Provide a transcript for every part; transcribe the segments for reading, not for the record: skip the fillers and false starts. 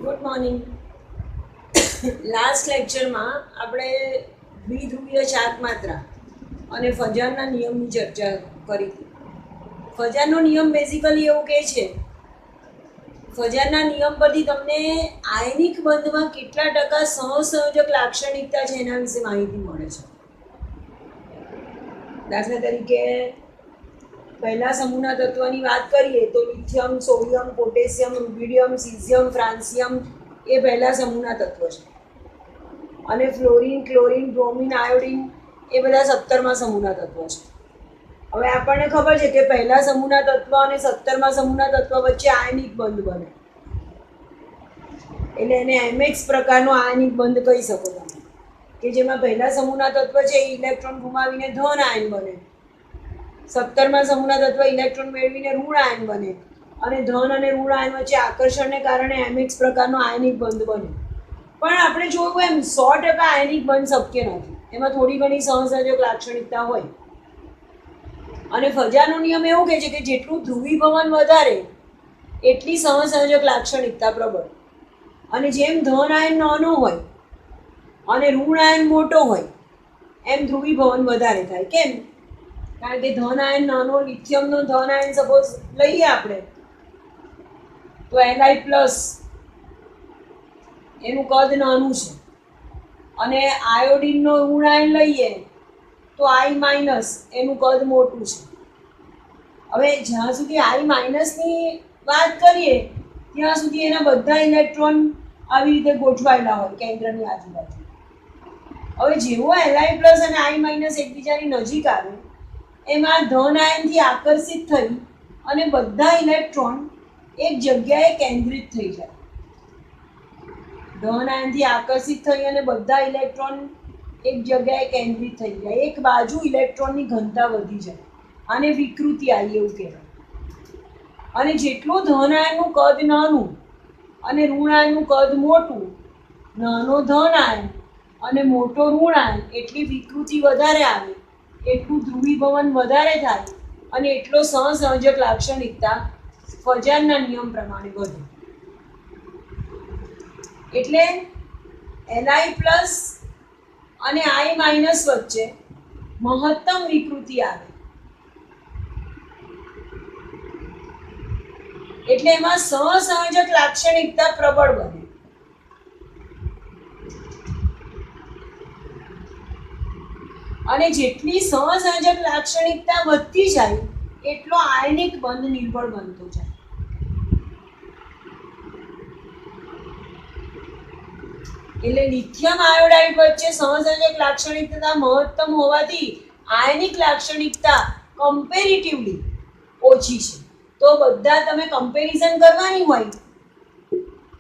Good morning. Last લેક્ચરમાં આપણે દ્વિધ્રુવીય charge માત્રા અને ફજારના નિયમની ચર્ચા કરી હતી. ફજારનો નિયમ બેઝિકલી એવું કહે છે, ફજારના નિયમ પરથી તમને આયનિક બંધમાં કેટલા ટકા સહસંયોજક લાક્ષણિકતા છે એના વિશે માહિતી મળે છે. દાખલા તરીકે પહેલા સમૂહના તત્વની વાત કરીએ તો lithium, sodium, potassium, rubidium, caesium, francium એ પહેલા સમૂહના તત્વ છે. અને ફ્લોરિન, ક્લોરિન, બ્રોમિન, આયોડિન એ બધા 17મા સમૂહના તત્વ છે. હવે આપણને ખબર છે કે પહેલા સમૂહના તત્વ અને 17મા સમૂહના તત્વ વચ્ચે આયનિક બંધ બને, એટલે એને એમએક્સ પ્રકારનો આયનિક બંધ કહી શકો તમે, કે જેમાં પહેલા સમૂહના તત્વ છે એ ઇલેક્ટ્રોન ગુમાવીને ધન આયન બને, 17મા સમૂહના તત્વ ઇલેક્ટ્રોન મેળવીને ઋણ આયન બને, અને ધન અને ઋણ આયન વચ્ચે આકર્ષણને કારણે એમએક્સ પ્રકારનો આયનિક બંધ બને. પણ આપણે જોયું એમ 100% આયનિક બંધ શક્ય નથી, એમાં થોડી ઘણી સહસંયોજક લાક્ષણિકતા હોય. અને ફજારનો નિયમ એવું કહે છે કે જેટલું ધ્રુવીભવન વધારે એટલી સહસંયોજક લાક્ષણિકતા પ્રબળ. અને જેમ ધન આયન નાનો હોય અને ઋણ આયન મોટો હોય એમ ધ્રુવીભવન વધારે થાય. કેમ? કારણ કે ધન આયન નાનો, લિથિયમનો ધન આયન સપોઝ લઈએ આપણે તો Li+, એનું કદ નાનું છે, અને આયોડિનનો ઋણ આયન લઈએ તો I- એનું કદ મોટું છે. હવે જ્યાં સુધી I- ની વાત કરીએ ત્યાં સુધી એના બધા ઇલેક્ટ્રોન આવી રીતે ગોઠવાયેલા હોય કેન્દ્રની આજુબાજુ. હવે જેવો Li+ અને I- એકબીજાની નજીક આવે એમાં ધન આયનથી આકર્ષિત થઈ અને બધા ઇલેક્ટ્રોન એક જગ્યાએ કેન્દ્રિત થઈ જાય. ધન આયનથી આકર્ષિત થઈ અને બધા ઇલેક્ટ્રોન એક જગ્યાએ કેન્દ્રિત થઈ જાય, એક બાજુ ઇલેક્ટ્રોનની ઘનતા વધી જાય, આને વિકૃતિ આવી એવું કહેવાય. અને જેટલું ધન આયનનું કદ નાનું અને ઋણ આયનનું કદ મોટું, નાનો ધન આયન અને મોટો ઋણ આયન, એટલી વિકૃતિ વધારે આવે, એટલું ધ્રુવીભવન વધારે થાય અને એટલો સહસંયોજક લાક્ષણિકતા ફજારના નિયમ પ્રમાણે વધે. એટલે Li+ અને I- વચ્ચે મહત્તમ વિકૃતિ આવે, એટલે એમાં સહસંયોજક લાક્ષણિકતા પ્રબળ બને. અને જેટલી સહસંયોજક લાક્ષણિકતા વધતી જાય એટલો આયનિક બંધ નિર્બળ બનતો જાય. એટલે લિથિયમ આયોડાઇડ વચ્ચે સહસંયોજક લાક્ષણિકતા મહત્તમ હોવાથી આયનિક લાક્ષણિકતા કમ્પેરેટિવલી ઓછી છે. તો બધા તમે કમ્પેરિઝન કરવાની હોય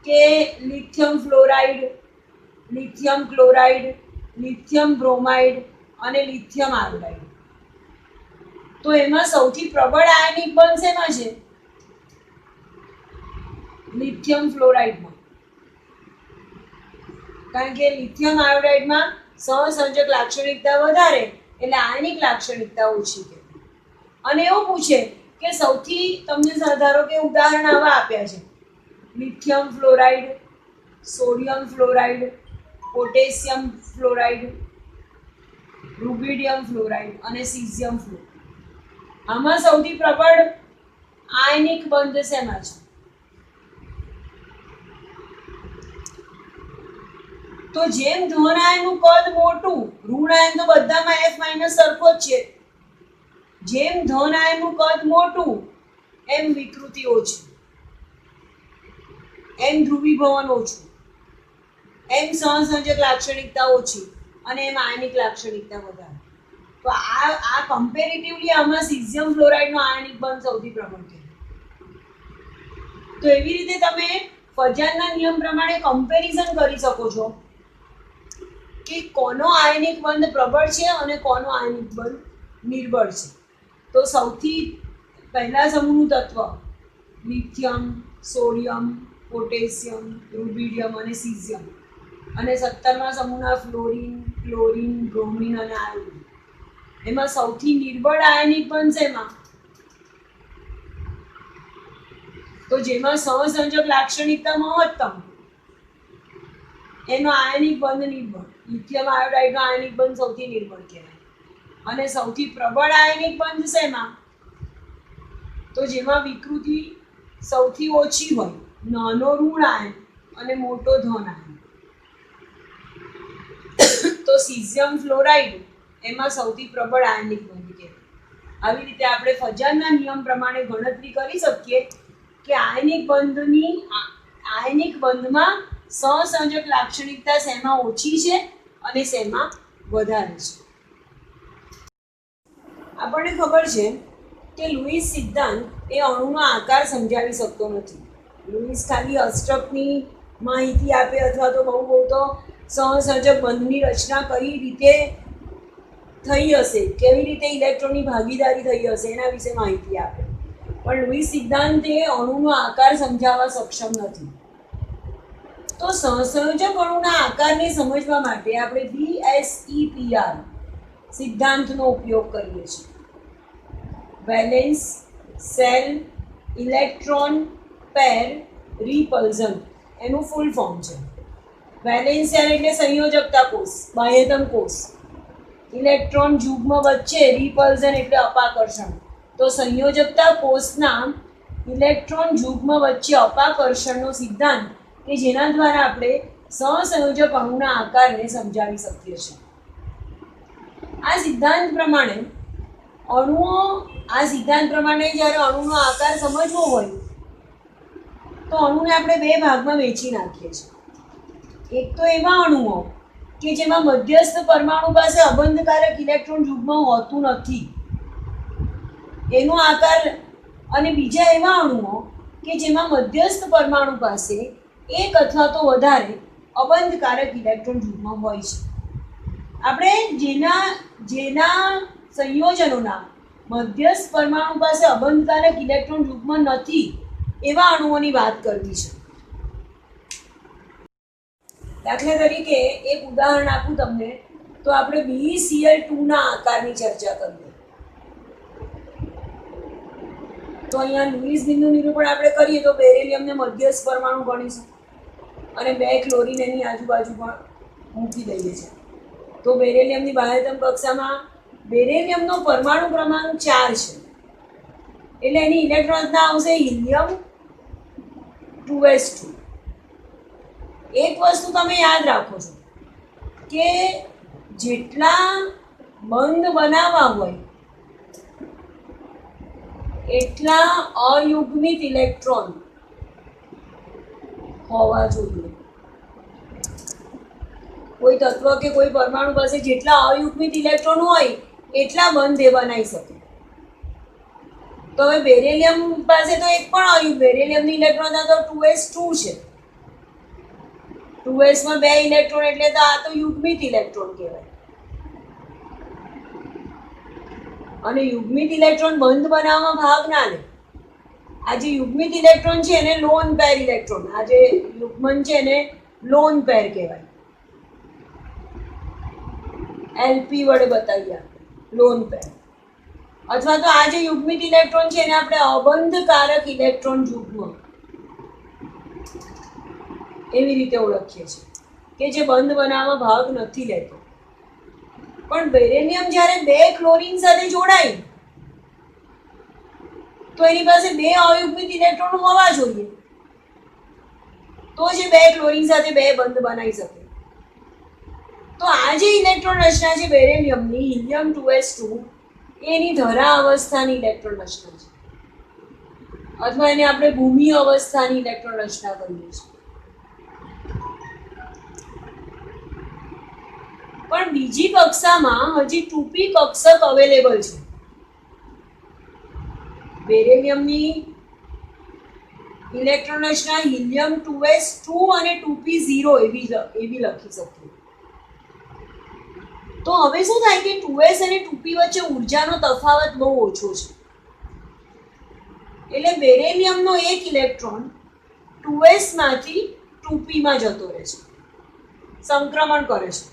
કે lithium fluoride, lithium chloride, lithium bromide અને લિથિયમ આયોડાઇડ, તો એમાં સૌથી પ્રબળ આયનિક બંધ શેમાં છે? લિથિયમ ફ્લોરાઇડમાં. કારણ કે લિથિયમ આયોડાઇડમાં સહસંયોજક લાક્ષણિકતા વધારે એટલે આયનિક લાક્ષણિકતા ઓછી છે. અને એવું પૂછે કે સૌથી, તમને ધારો કે ઉદાહરણ આવા આપ્યા છે, lithium fluoride, sodium fluoride, potassium fluoride, rubidium fluoride અને સીઝિયમ ફ્લોરાઇડ. આમાં સૌથી પ્રબળ આયનિક બંધ શેમાં છે? તો જેમ ધન આયનનું કદ મોટું, ઋણ આયન તો બધામાં F- સરખો જ છે, જેમ ધન આયનનું કદ મોટું એમ વિકૃતિ ઓછી, એમ ધ્રુવીભવન ઓછું, એમ સહસંયોજક લાક્ષણિકતા ઓછી અને એમ આયનિક લાક્ષણિકતા વધારે. તો આ કમ્પેરેટિવલી આમાં સીઝિયમ ફ્લોરાઇડનો આયનિક બંધ સૌથી પ્રબળ છે. તો એવી રીતે તમે ફજારના નિયમ પ્રમાણે કમ્પેરિઝન કરી શકો છો કે કોનો આયનિક બંધ પ્રબળ છે અને કોનો આયનિક બંધ નિર્બળ છે. તો સૌથી પહેલા સમૂહનું તત્વ લિથિયમ, સોડિયમ, પોટેશિયમ, રૂબિડિયમ અને સીઝિયમ, અને 17મા સમૂહના ફ્લોરિન, ક્લોરિન, બ્રોમિન અને આયોડિન, એમાં સૌથી નિર્બળ આયનિક બંધ શેમાં? તો જેમાં સહસંયોજક લાક્ષણિકતા મહત્તમ એનો આયનિક બંધ નિર્બળ. લિથિયમ આયોડાઇડનો આયનિક બંધ સૌથી નિર્બળ કહેવાય. અને સૌથી પ્રબળ આયનિક બંધ શેમાં? તો જેમાં વિકૃતિ સૌથી ઓછી હોય, નાનો ઋણ આયન અને મોટો ધન આયન. તો સીઝિયમ ફ્લોરાઇડ એમાં સૌથી પ્રબળ આયનિક બંધ કહેવાય. આવી રીતે આપણે ફજરના નિયમ પ્રમાણે ગણતરી કરી શકીએ કે આયનિક બંધમાં સહસંયોજક લાક્ષણિકતા શેમાં ઓછી છે અને શેમાં વધારે છે. આપણને ખબર છે કે લુઈસ સિદ્ધાંત એ અણુનો આકાર સમજાવી શકતો નથી. લુઈસ ખાલી અષ્ટકની માહિતી આપે અથવા તો બહુ તો સહસંયોજક બંધની રચના કઈ રીતે થઈ હશે, કેવી રીતે ઇલેક્ટ્રોનની ભાગીદારી થઈ હશે એના વિશે માહિતી આપે. પણ લુઈસ સિદ્ધાંત એ અણુનો આકાર સમજાવવા સક્ષમ નથી. તો સહસંયોજક અણુના આકારને સમજવા માટે આપણે VSEPR સિદ્ધાંતનો ઉપયોગ કરીએ છીએ. Valence cell electron pair repulsion એનું ફૂલ ફોર્મ છે. વેલેન્સ સેલ એટલે સંયોજકતા કોષ, બાહ્યતમ કોષ. ઇલેક્ટ્રોન યુગ્મ વચ્ચે રિપલ્ઝન એટલે અપાકર્ષણ. તો સંયોજકતા કોષના ઇલેક્ટ્રોન યુગ્મ વચ્ચે અપાકર્ષણનો સિદ્ધાંત કે જેના દ્વારા આપણે સહસંયોજક અણુના આકારને સમજાવી શકીએ છીએ. આ સિદ્ધાંત પ્રમાણે જ્યારે અણુનો આકાર સમજવો હોય તો અણુને આપણે બે ભાગમાં વહેંચી નાખીએ છીએ. એક તો એવા અણુઓ કે જેમાં મધ્યસ્થ પરમાણુ પાસે અબંધકારક ઇલેક્ટ્રોન યુગ્મ હોતું નથી એનો આકાર, અને બીજા એવા અણુઓ કે જેમાં મધ્યસ્થ પરમાણુ પાસે એક અથવા તો વધારે અબંધકારક ઇલેક્ટ્રોન યુગ્મ હોય છે. આપણે જેના સંયોજનોના મધ્યસ્થ પરમાણુ પાસે અબંધકારક ઇલેક્ટ્રોન યુગ્મ નથી એવા અણુઓની વાત કરવી છે. દાખલા તરીકે એક ઉદાહરણ આપું તમને તો આપણે BeCl2 ના આકારની ચર્ચા કરીએ. તો અહીંયા લુઈસ બિંદુ નિરૂપણ આપણે કરીએ તો બેરિલિયમને મધ્યસ્થ પરમાણુ ગણીશું અને 2 ક્લોરીન એની આજુબાજુ પણ મૂકી દઈએ છીએ. તો બેરિલિયમની બાહ્યતમ કક્ષામાં બેરિલિયમનો પરમાણુ ક્રમાંક 4 છે એટલે એની ઇલેક્ટ્રોન રચના આવશે હિલિયમ 2s2. એક વસ્તુ તમે યાદ રાખો છો કે જેટલા બંધ બનાવવા હોય એટલા અયુગ્મિત ઇલેક્ટ્રોન હોવા જોઈએ. કોઈ તત્વ કે કોઈ પરમાણુ પાસે જેટલા અયુગ્મિત ઇલેક્ટ્રોન હોય એટલા બંધ એ બનાવી શકે. તો હવે બેરિલિયમ પાસે તો એક પણ બેરિલિયમની ઇલેક્ટ્રોન તો 2s2 છે. 2s માં 2 ઇલેક્ટ્રોન એટલે તો આ તો યુગ્મિત ઇલેક્ટ્રોન કહેવાય. અને યુગ્મિત ઇલેક્ટ્રોન બંધ બનાવવામાં ભાગ ના લે. આ જે યુગ્મિત ઇલેક્ટ્રોન છે એને લોન પેર ઇલેક્ટ્રોન, આ જે યુગ્મન છે એને લોન પેર કહેવાય. LP વડે બતાવીએ લોન પેર. અથવા તો આ જે યુગ્મિત ઇલેક્ટ્રોન છે એને આપણે અબંધકારક ઇલેક્ટ્રોન યુગ્મ એવી રીતે ઓળખીએ છીએ કે જે બંધ બનાવવામાં ભાગ નથી લેતો. પણ બેરિલિયમ જ્યારે 2 ક્લોરીન સાથે જોડાય તો એની પાસે 2 અયુગ્મિત ઇલેક્ટ્રોન હોવા જોઈએ તો જે 2 ક્લોરીન સાથે 2 બંધ બનાવી શકે. તો આ જે ઇલેક્ટ્રોન રચના છે બેરિલિયમની હિલિયમ 2s2 એની ધરા અવસ્થાની ઇલેક્ટ્રોન રચના છે અથવા એને આપણે ભૂમિ અવસ્થાની ઇલેક્ટ્રોન રચના કહીએ છીએ. પણ બીજી કક્ષામાં હજી 2p કક્ષક અવેલેબલ છે. બેરિલિયમની ઇલેક્ટ્રોન રચના હિલિયમ 2s2 અને 2p0 એવી લખી શકીએ. તો હવે શું થાય કે 2s અને 2p વચ્ચે ઉર્જાનો તફાવત બહુ ઓછો છે એટલે બેરિલિયમનો એક ઇલેક્ટ્રોન 2s માંથી 2p માં જતો રહે છે, સંક્રમણ કરે છે.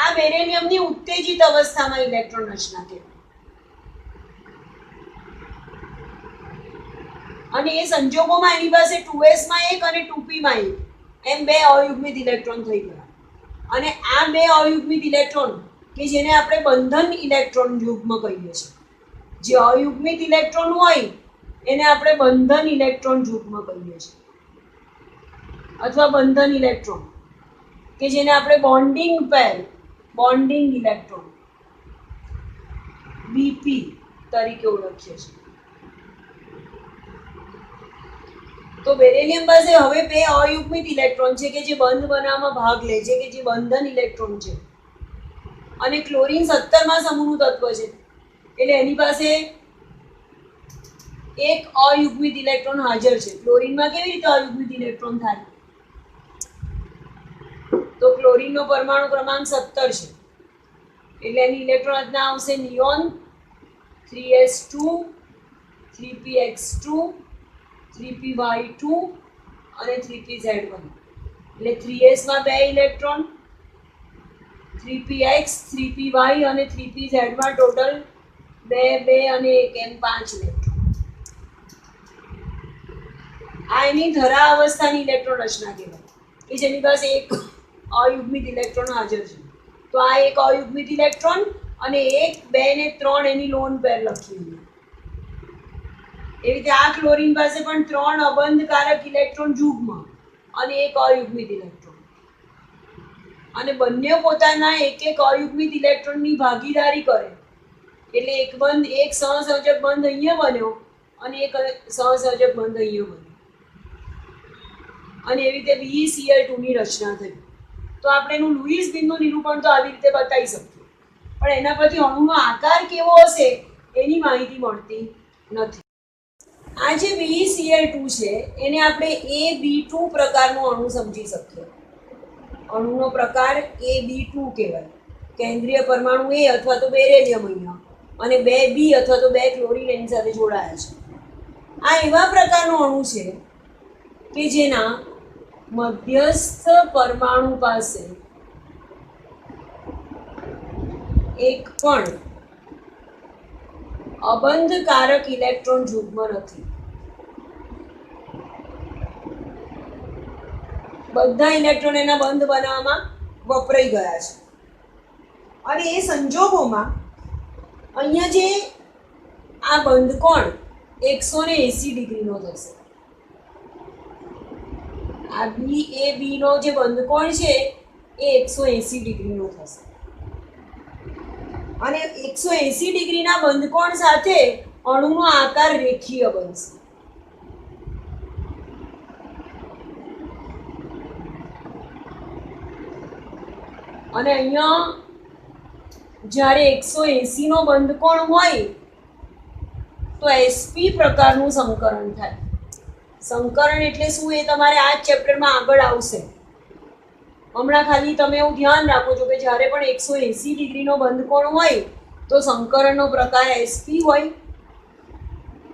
આ બેરિલિયમની ઉત્તેજિત અવસ્થામાં ઇલેક્ટ્રોન રચના કહેવાય. અને એ સંજોગોમાં એની પાસે 2s માં એક અને 2p માં એક એમ બે અયુગ્મિત ઇલેક્ટ્રોન થઈ ગયા. અને આ બે અયુગ્મિત ઇલેક્ટ્રોન કે જેને આપણે બંધન ઇલેક્ટ્રોન યુગ્મ કહીએ છીએ, જે અયુગ્મિત ઇલેક્ટ્રોન હોય એને આપણે બંધન ઇલેક્ટ્રોન યુગ્મ કહીએ છીએ, અથવા બંધન ઇલેક્ટ્રોન કે જેને આપણે બોન્ડિંગ પેર, બોન્ડિંગ ઇલેક્ટ્રોન બીપી તરીકે ઓળખીએ છીએ. તો બેરિલિયમ પાસે હવે બે અયુગ્મિત ઇલેક્ટ્રોન છે કે જે બંધ બનાવવામાં ભાગ લે છે, કે જે બંધન ઇલેક્ટ્રોન છે. અને ક્લોરીન 17મા સમૂહનું તત્વ છે એટલે એની પાસે એક અયુગ્મિત ઇલેક્ટ્રોન હાજર છે. ક્લોરીનમાં કેવી રીતે અયુગ્મિત ઇલેક્ટ્રોન થાય? તો ક્લોરીનનો પરમાણુ ક્રમાંક 17 છે એટલે એની ઇલેક્ટ્રોન રચના આવશે નિયોન 3s2 3px2 3py2 અને 3pz1. એટલે 3s માં બે ઇલેક્ટ્રોન, 3px 3py અને 3pz માં ટોટલ 2 2 અને 1 એમ 5 ઇલેક્ટ્રોન. આ એની ધરા અવસ્થાની ઇલેક્ટ્રોન રચના કહેવાય કે જેની પાસે એક અયુગ્મિત ઇલેક્ટ્રોન હાજર છે. તો આ એક અયુગ્મિત ઇલેક્ટ્રોન અને 1 2 ને 3 એની લોન પેર લખી. એવી રીતે આ ક્લોરીન પાસે પણ 3 અબંધકારક ઇલેક્ટ્રોન યુગ્મ અને એક અયુગ્મિત ઇલેક્ટ્રોન, અને બંને પોતાના એક એક અયુગ્મિત ઇલેક્ટ્રોનની ભાગીદારી કરે એટલે એક સહસંયોજક બંધ અહીંયા બન્યો અને એક સહસંયોજક બંધ અહીંયા બન્યો, અને એવી રીતે BeCl2 ની રચના થઈ. તો આપણે એનું લુઈસ બિંદુ નિરૂપણ તો આવી રીતે બતાવી શકીએ, પણ એના પરથી અણુનો આકાર કેવો હશે એની માહિતી મળતી નથી. આ જે BeCl2 છે એને આપણે AB2 પ્રકારનું અણુ સમજી શકીએ. અણુનો પ્રકાર AB2 કહેવાય. કેન્દ્રીય પરમાણુ A અથવા તો બેરિલિયમ અહીંયા, અને 2 B અથવા તો 2 ક્લોરીન એની સાથે જોડાયા છે. આ એવા પ્રકારનો અણુ છે કે જેના મધ્યસ્થ પરમાણુ પાસે એક પણ અબંધકારક ઇલેક્ટ્રોન યુગ્મ નથી. બધા ઇલેક્ટ્રોન એના બંધ બનાવવામાં વપરાઈ ગયા છે. અને એ સંજોગોમાં અહીંયા જે આ બંધકોણ 180 ડિગ્રીનો થશે. આ BAB નો જે બંધકોણ છે એ 180 ડિગ્રીનો થશે, અને 180 ડિગ્રીના બંધકોણ સાથે અણુનો આકાર રેખીય બનશે. અને અહીંયા જ્યારે 180 નો બંધકોણ હોય તો sp પ્રકારનું સંકરણ થાય. સંકરણ એટલે શું એ તમારે આ ચેપ્ટરમાં આગળ આવશે. હમણાં ખાલી તમે એવું ધ્યાન રાખો છો કે જ્યારે પણ 180 ડિગ્રીનો બંધકોણ હોય તો સંકરણનો પ્રકાર sp હોય,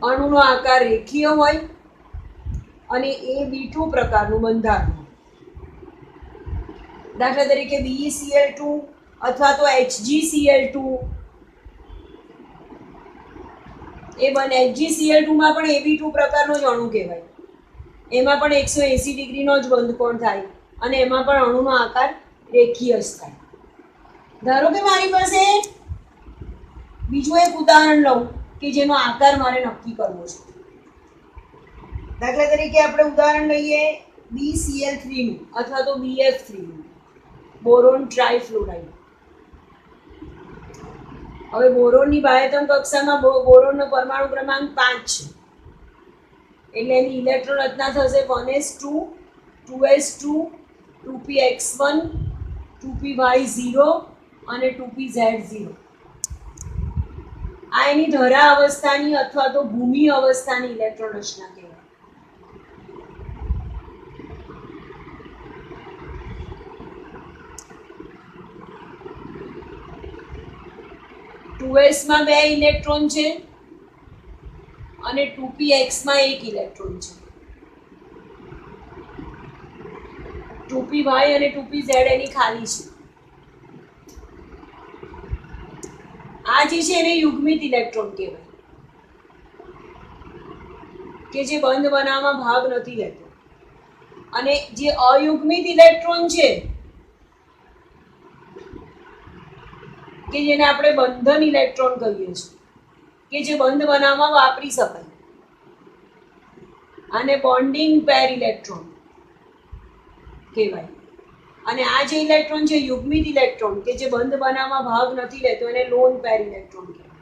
અણુનો આકાર રેખીય હોય અને AB2 પ્રકારનું બંધારણ. દાખલા તરીકે BeCl2 અથવા તો HgCl2 એ HgCl2 માં પણ AB2 પ્રકારનો જ અણુ કહેવાય. એમાં પણ 180 ડિગ્રીનો જ બંધકોણ થાય અને એમાં પણ અણુનો આકાર રેખીય જ થાય. ધારો કે મારી પાસે બીજું એક ઉદાહરણ લઉં કે જેનો આકાર મારે નક્કી કરવો છે. દાખલા તરીકે આપણે ઉદાહરણ લઈએ BeCl3 નું અથવા તો BF3 નું, બોરોન ટ્રાઇફ્લોરાઇડ. હવે બોરોનની બાહ્યતમ કક્ષામાં બોરોનનો પરમાણુ ક્રમાંક 5 છે એટલે એની ઇલેક્ટ્રોન રચના થશે 1s2 2s2 2px1 2py0 અને 2pz0. આ એની ધરા અવસ્થાની અથવા તો ભૂમિ અવસ્થાની ઇલેક્ટ્રોન રચના કહેવાય. s માં 2 ઇલેક્ટ્રોન છે અને 2px માં 1 ઇલેક્ટ્રોન છે. 2py અને 2pz એની ખાલી છે. આ જે છે એને યુગ્મિત ઇલેક્ટ્રોન કહેવાય કે જે બંધ બનાવવામાં ભાગ નથી લેતો. અને જે અયુગ્મિત ઇલેક્ટ્રોન છે કે જેને આપણે બંધન ઇલેક્ટ્રોન કહીએ છીએ, કે જે બંધ બનાવવામાં વાપરી શકાય, આને બોન્ડિંગ પેર ઇલેક્ટ્રોન કહેવાય. અને આ જે ઇલેક્ટ્રોન છે યુગ્મિત ઇલેક્ટ્રોન કે જે બંધ બનાવવામાં ભાગ નથી લેતો એને લોન પેર ઇલેક્ટ્રોન કહેવાય.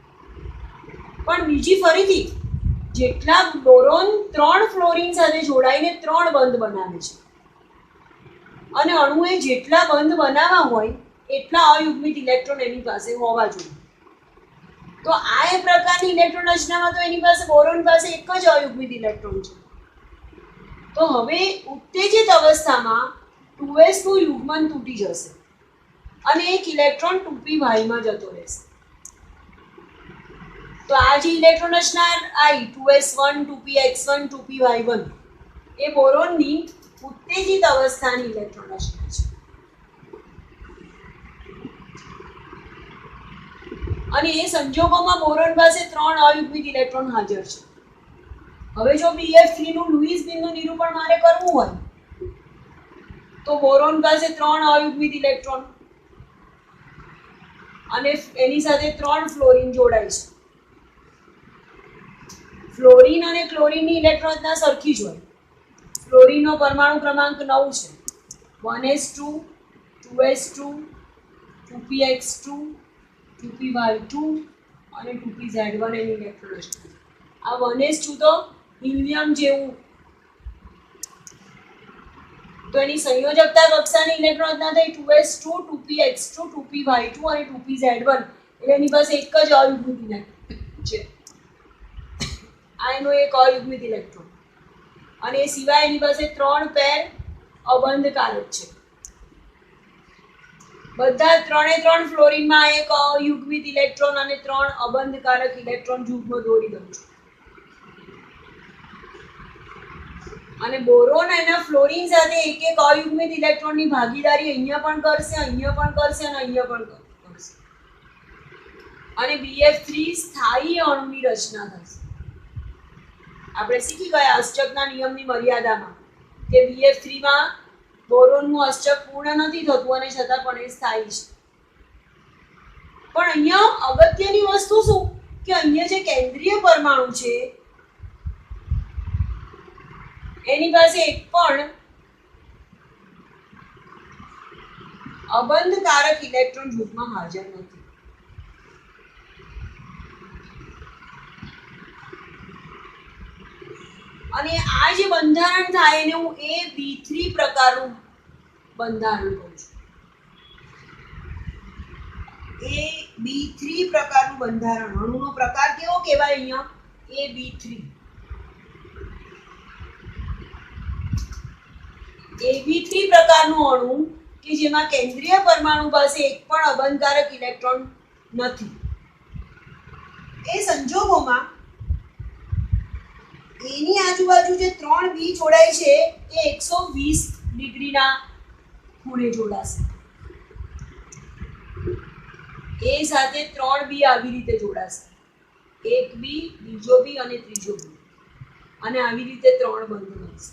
પણ બીજી ફરીથી જેટલા બોરોન 3 ફ્લોરિન સાથે જોડાઈને 3 બંધ બનાવે છે અને અણુએ જેટલા બંધ બનાવવા હોય એટલા અયુગ્મિત ઇલેક્ટ્રોન એની પાસે હોવા જોઈએ. તો આ એ પ્રકારની ઇલેક્ટ્રોન રચનામાં તો એની પાસે બોરોન પાસે એક જ અયુગ્મિત ઇલેક્ટ્રોન છે. તો હવે ઉત્તેજિત અવસ્થામાં 2s2 યુગ્મન તૂટી જશે અને એક ઇલેક્ટ્રોન 2p વાયમાં જતો રહેશે. તો આ જે ઇલેક્ટ્રોન રચના આવી 2s1 2px1 2py1 એ બોરોનની ઉત્તેજિત અવસ્થાની ઇલેક્ટ્રોન રચના છે. અને એ સંજોગોમાં બોરોન પાસે 3 અયુગ્મિત ઇલેક્ટ્રોન હાજર છે. હવે જો BF3 નું લુઈસ બિંદુ નિરૂપણ મારે કરવું હોય તો બોરોન પાસે 3 અયુગ્મિત ઇલેક્ટ્રોન અને એની સાથે 3 ફ્લોરિન જોડાય છે. ફ્લોરિન અને ક્લોરિનની ઇલેક્ટ્રોન રચના સરખી જ હોય. ફ્લોરિનનો પરમાણુ ક્રમાંક 9 છે. 1s2 2s2 2px2 2py2 અને 2pz1 એની ઇલેક્ટ્રોન રચના. આ 1s2 તો હિલિયમ જેવું, તો એની સંયોજકતા કક્ષાની ઇલેક્ટ્રોન રચના થઈ 2s2 2px2 2py2 અને 2pz1 એટલે એની પાસે એક જ અયુગ્મિત ઇલેક્ટ્રોન છે. આ એનો એક અયુગ્મિત ઇલેક્ટ્રોન અને એ સિવાય એની પાસે 3 પેર અબંધકારક છે. બધા 3 ફ્લોરિનમાં એક અયુગ્મિત ઇલેક્ટ્રોન અને 3 અબંધકારક ઇલેક્ટ્રોન જૂથો દોરી દઉં છું. અને બોરોન એના ફ્લોરિન સાથે એક એક અયુગ્મિત ઇલેક્ટ્રોનની ભાગીદારી અહીંયા પણ કરશે, અહીંયા પણ કરશે અને અહીંયા પણ કરશે. અને BF3 સ્થાયી અણુની રચના થશે. આપણે શીખી ગયા અષ્ટકના નિયમની મર્યાદામાં કે BF3 માં બોરોનનું અષ્ટક પૂર્ણ નથી થતું અને છતાં પણ એ સ્થાયી છે. પણ અહીંયા અગત્યની વસ્તુ શું કે અહીંયા જે કેન્દ્રીય પરમાણુ છે એની પાસે એક પણ અબંધકારક ઇલેક્ટ્રોન જૂથમાં હાજર નથી. અને આ જે બંધારણ થાય એને હું AB3 પ્રકારનું બંધારણ કહું છું. AB3 પ્રકારનું બંધારણ. અણુનો પ્રકાર કેવો કહેવાય અહીંયા? AB3. AB3 પ્રકારનું અણુ કે જેમાં કેન્દ્રીય પરમાણુ પાસે એક પણ અબંધકારક ઇલેક્ટ્રોન નથી. એ સંજોગોમાં એની આજુબાજુ જે 3 બી જોડાય છે એ 120 ડિગ્રીના ખૂણે જોડાશે. એ સાથે 3 બી આવી રીતે જોડાશે. એક બી, બીજો બી અને ત્રીજો બી. અને આવી રીતે 3 બંધ બનશે.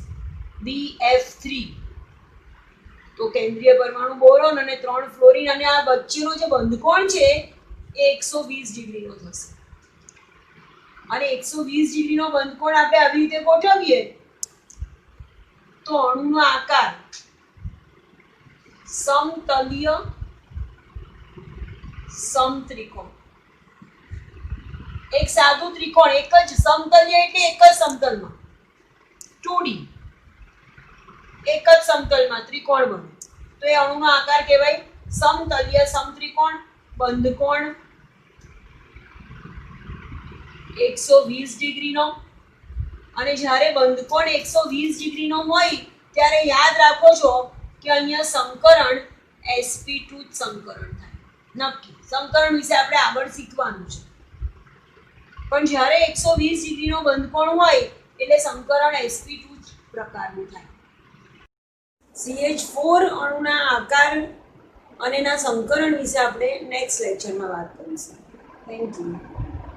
BF3 તો કેન્દ્રીય પરમાણુ બોરોન અને 3 ફ્લોરિન અને આ વચ્ચેનો જે બંધકોણ છે એ 120 ડિગ્રીનો થશે. અને 120 ડિગ્રીનો બંધકોણ આપણે આવી રીતે ગોઠવીએ તો અણુનો આકાર સમતલીય સમત્રિકોણ. એક સાદું ત્રિકોણ, એક જ સમતલીય એટલે એક જ સમતલમાં 2D એક જ સમતલમાં ત્રિકોણ બને તો એ અણુનો આકાર કહેવાય સમતલીય સમત્રિકોણ. બંધકોણ 120 ડિગ્રીનો. અને જ્યારે બંધકોણ 120 ડિગ્રીનો હોય ત્યારે યાદ રાખો છો કે અહીંયા સંકરણ sp2 જ સંકરણ થાય. નક્કી સંકરણ વિશે આપણે આગળ શીખવાનું છે. પણ જ્યારે 120 ડિગ્રીનો બંધકોણ હોય એટલે સંકરણ sp2 જ પ્રકારનું થાય. CH4 અણુના આકાર અને એના સંકરણ વિશે આપણે નેક્સ્ટ લેક્ચરમાં વાત કરીશું. Thank you.